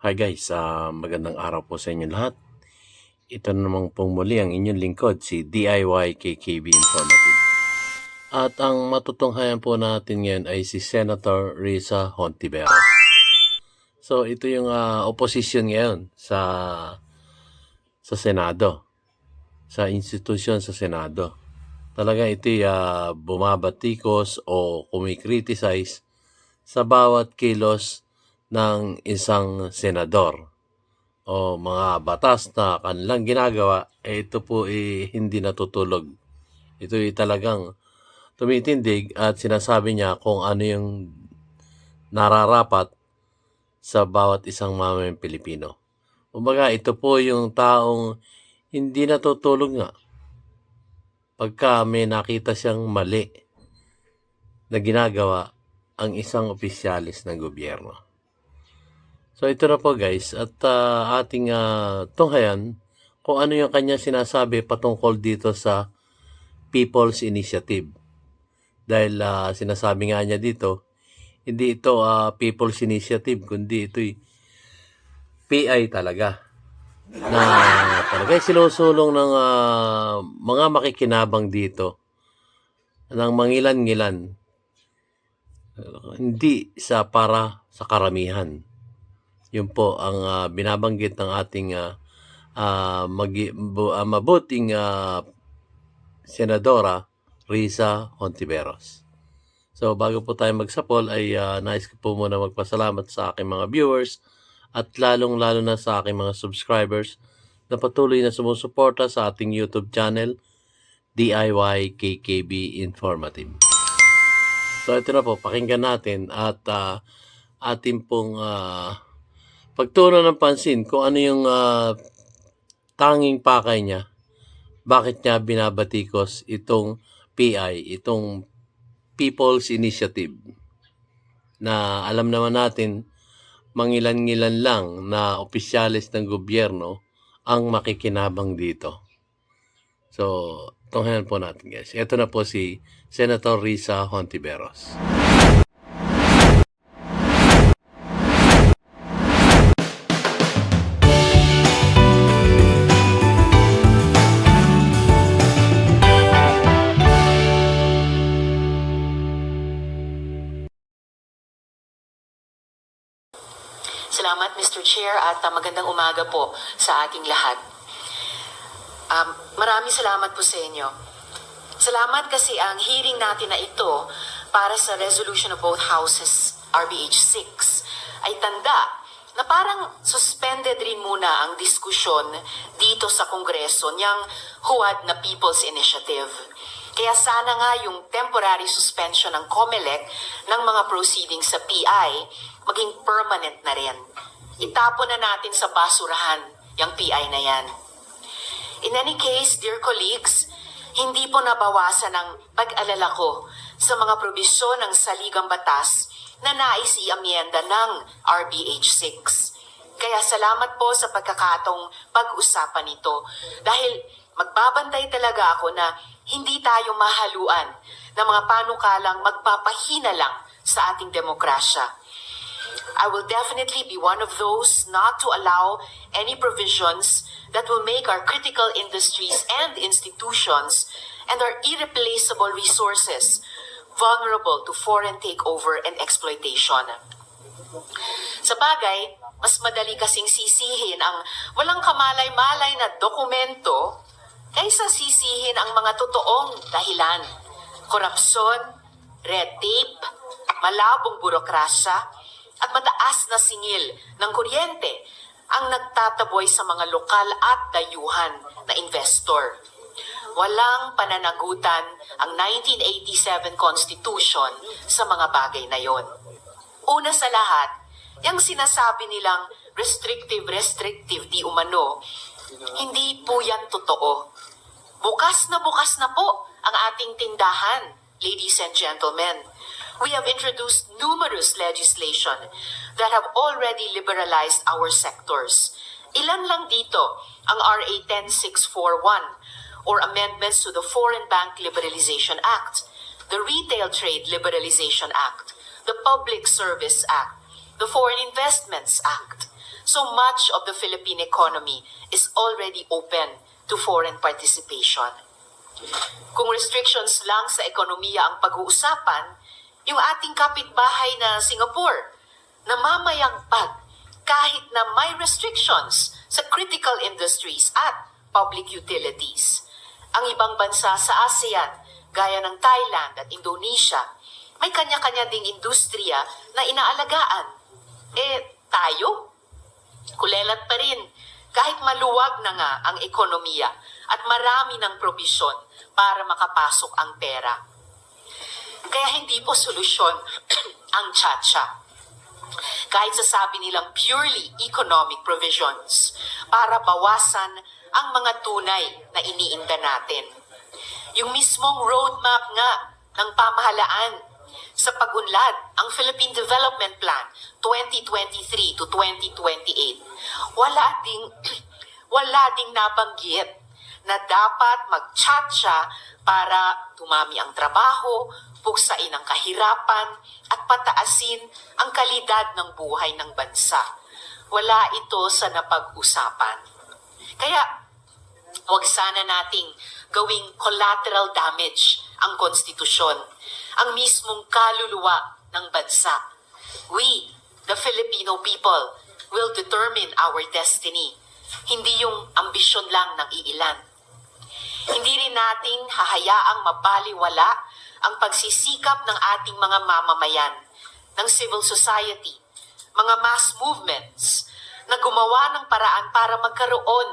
Hi guys, magandang araw po sa inyo lahat. Ito na naman pong muli ang inyong lingkod, si DIY KKB Informative. At ang matutunghayan po natin ngayon ay si Senator Risa Hontiveros. So ito yung opposition ngayon sa Senado, sa institusyon sa Senado. Talaga ito bumabatikos o kumikriticize sa bawat kilos ng isang senador o mga batas na kanilang ginagawa, ito po hindi natutulog. Ito talagang tumitindig at sinasabi niya kung ano yung nararapat sa bawat isang mamamayang Pilipino. Kumbaga, ito po yung taong hindi natutulog nga pagka may nakita siyang mali na ginagawa ang isang opisyalis ng gobyerno. So ito na po guys, at ating tunghayan kung ano yung kanya sinasabi patungkol dito sa People's Initiative. Dahil sinasabi nga niya dito, hindi ito People's Initiative, kundi ito'y PI talaga. Na talaga sinusulong ng mga makikinabang dito ng mangilan-ngilan. Hindi para sa karamihan. Yun po ang binabanggit ng ating mabuting Senadora Risa Hontiveros. So bago po tayo magsapol ay nais ko po muna magpasalamat sa aking mga viewers at lalong-lalo na sa aking mga subscribers na patuloy na sumusuporta sa ating YouTube channel DIY KKB Informative. So ito na po, pakinggan natin at ating pong pagtuunan ng pansin kung ano yung tanging pakay niya. Bakit niya binabatikos itong PI, itong People's Initiative, na alam naman natin mangilan-ngilan lang na opisyalis ng gobyerno ang makikinabang dito. So, tunghayan po natin guys. Ito na po si Senator Risa Hontiveros. Salamat Mr. Chair at magandang umaga po sa ating lahat. Maraming salamat po sa inyo. Salamat kasi ang hearing natin na ito para sa resolution of both houses RBH 6 ay tanda na parang suspended rin muna ang diskusyon dito sa Kongreso niyang huwad na People's Initiative. Kaya sana nga yung temporary suspension ng COMELEC ng mga proceedings sa PI maging permanent na rin. Itapon na natin sa basurahan yung PI na yan. In any case, dear colleagues, hindi po nabawasan ang pag-alala ko sa mga probisyon ng saligang batas na nais i-amyenda ng RBH 6. Kaya salamat po sa pagkakataong pag-usapan ito dahil magbabantay talaga ako na hindi tayo mahaluan ng mga panukalang magpapahina lang sa ating demokrasya. I will definitely be one of those not to allow any provisions that will make our critical industries and institutions and our irreplaceable resources vulnerable to foreign takeover and exploitation. Sa bagay, mas madali kasing sisihin ang walang kamalay-malay na dokumento kaysa sisihin ang mga totoong dahilan. Korupsyon, red tape, malabong burokrasya, at mataas na singil ng kuryente ang nagtataboy sa mga lokal at dayuhan na investor. Walang pananagutan ang 1987 Constitution sa mga bagay na yon. Una sa lahat, yung sinasabi nilang restrictive di umano, hindi po yan totoo. Bukas na po ang ating tindahan, ladies and gentlemen. We have introduced numerous legislation that have already liberalized our sectors. Ilan lang dito ang RA 10641 or amendments to the Foreign Bank Liberalization Act, the Retail Trade Liberalization Act, the Public Service Act, the Foreign Investments Act. So much of the Philippine economy is already open to foreign participation. Kung restrictions lang sa ekonomiya ang pag-uusapan, yung ating kapitbahay na Singapore, namamayagpag kahit na may restrictions sa critical industries at public utilities. Ang ibang bansa sa ASEAN, gaya ng Thailand at Indonesia, may kanya-kanya ding industriya na inaalagaan. Tayo? Kulelat pa rin kahit maluwag na nga ang ekonomiya at marami ng probisyon para makapasok ang pera. Kaya hindi po solusyon ang tsa-tsa. Kahit sasabi nilang purely economic provisions para bawasan ang mga tunay na iniinda natin. Yung mismong roadmap nga ng pamahalaan sa pag-unlad, ang Philippine Development Plan 2023 to 2028, wala ding nabanggit na dapat mag-tsa-tsa para tumami ang trabaho, puksain ang kahirapan, at pataasin ang kalidad ng buhay ng bansa. Wala ito sa napag-usapan. Kaya, huwag sana nating gawing collateral damage ang konstitusyon, ang mismong kaluluwa ng bansa. We, the Filipino people, will determine our destiny, hindi yung ambisyon lang ng iilan. Hindi rin natin hahayaang mabaliwala ang pagsisikap ng ating mga mamamayan, ng civil society, mga mass movements na gumawa ng paraan para magkaroon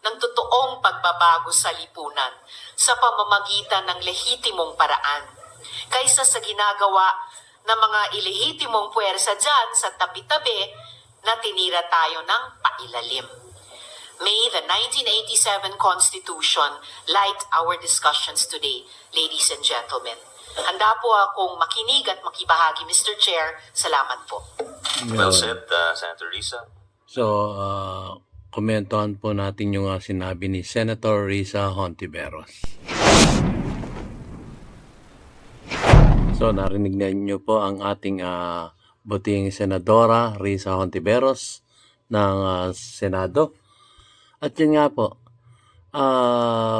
ng totoong pagbabago sa lipunan sa pamamagitan ng lehitimong paraan, kaysa sa ginagawa ng mga ilehitimong puwersa dyan sa tabi-tabi na tinira tayo ng pailalim. May the 1987 Constitution light our discussions today, ladies and gentlemen. Handa po akong makinig at makibahagi, Mr. Chair. Salamat po. Well said, Senator Risa. So, komentuhan po natin yung sinabi ni Senator Risa Hontiveros. So, narinig na niyo po ang ating buting Senadora Risa Hontiveros ng Senado. At yun nga po,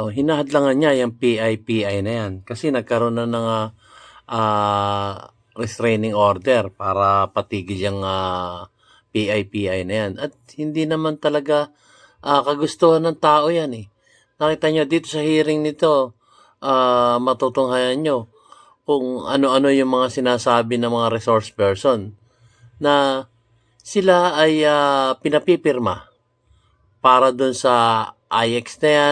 hinahadlangan niya yung PI na yan kasi nagkaroon na ng restraining order para patigil yung PI na yan. At hindi naman talaga kagustuhan ng tao yan eh. Nakita nyo dito sa hearing nito, matutunghayan nyo kung ano-ano yung mga sinasabi ng mga resource person na sila ay pinapipirma para dun sa IX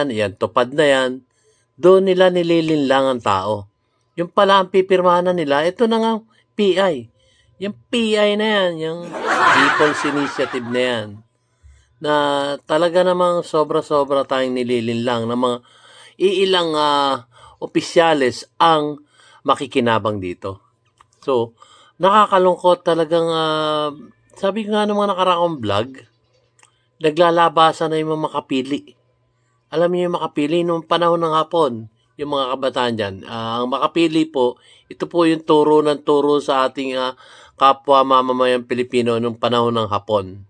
na yan, tupad na yan, doon nila nililinlang ang tao. Yung pala ang pipirmahan nila, ito na nga PI. Yung PI na yan, yung People's Initiative na yan, na talaga namang sobra-sobra tayong nililinlang na mga iilang opisyales ang makikinabang dito. So, nakakalungkot talagang, sabi ko nga ng mga nakaraang vlog, naglalabasan na yung mga makapili. Alam niyo yung makapili nung panahon ng hapon, yung mga kabataan dyan. Ang makapili po, ito po yung turo ng turo sa ating kapwa mamamayang Pilipino nung panahon ng hapon.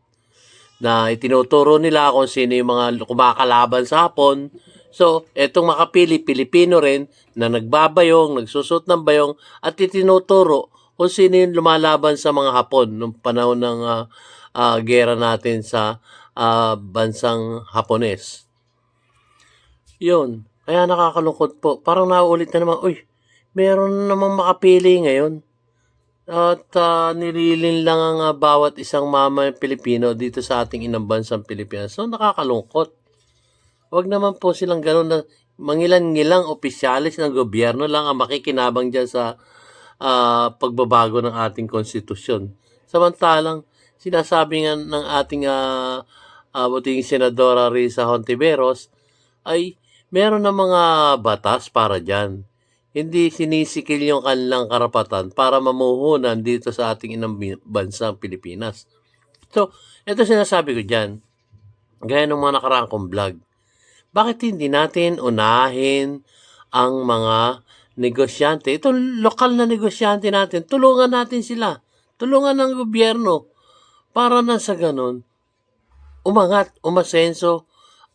Na itinuturo nila kung sino yung mga kumakalaban sa hapon. So, etong makapili, Pilipino rin, na nagbabayong, nagsusot ng bayong, at itinuturo kung sino yung lumalaban sa mga hapon nung panahon ng gera natin sa bansang Hapones. Yun. Kaya nakakalungkot po. Parang nauulit na naman, meron namang makapili ngayon. At nililin lang ang bawat isang mama Pilipino dito sa ating inang bansang Pilipinas. So, nakakalungkot. Huwag naman po silang gano'n na mangilan-ngilang opisyalis ng gobyerno lang ang makikinabang dyan sa pagbabago ng ating konstitusyon. Samantalang, sinasabi nga ng ating buting Senadora Risa Hontiveros ay meron na mga batas para dyan. Hindi sinisikil yung kanilang karapatan para mamuhunan dito sa ating inang bansang Pilipinas. So, ito sinasabi ko dyan. Gaya ng mga nakaraang kong vlog. Bakit hindi natin unahin ang mga negosyante? Ito, lokal na negosyante natin. Tulungan natin sila. Tulungan ng gobyerno para na sa ganun, umangat, umasenso,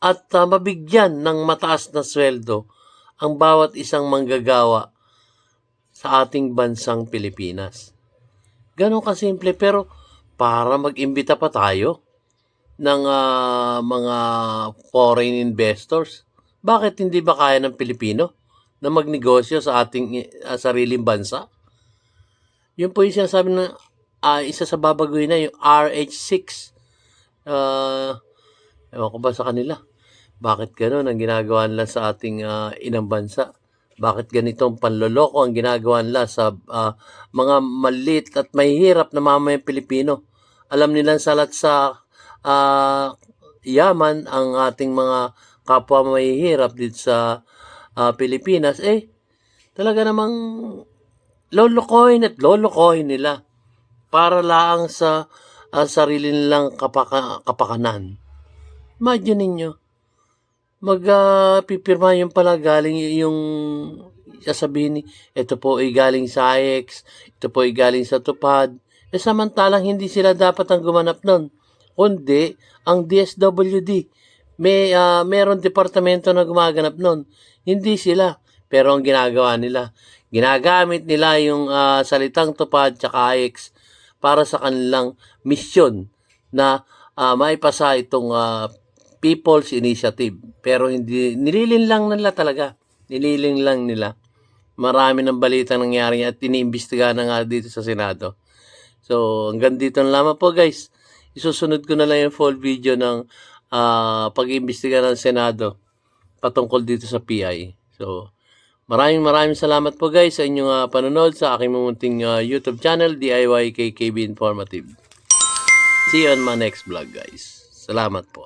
at mabigyan ng mataas na sweldo ang bawat isang manggagawa sa ating bansang Pilipinas. Ganon kasimple, pero para mag-imbita pa tayo ng mga foreign investors, bakit hindi ba kaya ng Pilipino na magnegosyo sa ating sariling bansa? Yun po yung sinasabi na isa sa babaguhin na yung RH6. Ewan ko ba sa kanila? Bakit gano'n ang ginagawa nila sa ating inang bansa? Bakit ganitong panloloko ang ginagawa nila sa mga maliit at mahihirap na mamamayang Pilipino? Alam nilang salat sa yaman ang ating mga kapwa mahihirap dito sa Pilipinas, talaga namang lolokohin at lolokohin nila para lang sa sarili nilang kapakanan. Imagine ninyo, pipirma yung pala galing yung sasabihin ni, ito po ay galing sa IX, ito po ay galing sa TUPAD. Samantalang hindi sila dapat ang gumanap nun, kundi ang DSWD. Meron departamento na gumaganap nun. Hindi sila. Pero ang ginagawa nila, ginagamit nila yung salitang TUPAD tsaka IX para sa kanilang misyon na maipasa itong People's Initiative. Pero hindi, nililin lang nila talaga. Nililin lang nila. Marami ng balita nangyari at iniimbestiga na nga dito sa Senado. So, hanggang dito na lamang po guys. Isusunod ko na lang yung full video ng pag-iimbestiga ng Senado patungkol dito sa PI. So, maraming salamat po guys sa inyong panonood sa aking munting YouTube channel, DIY KKB Informative. See you on my next vlog guys. Salamat po.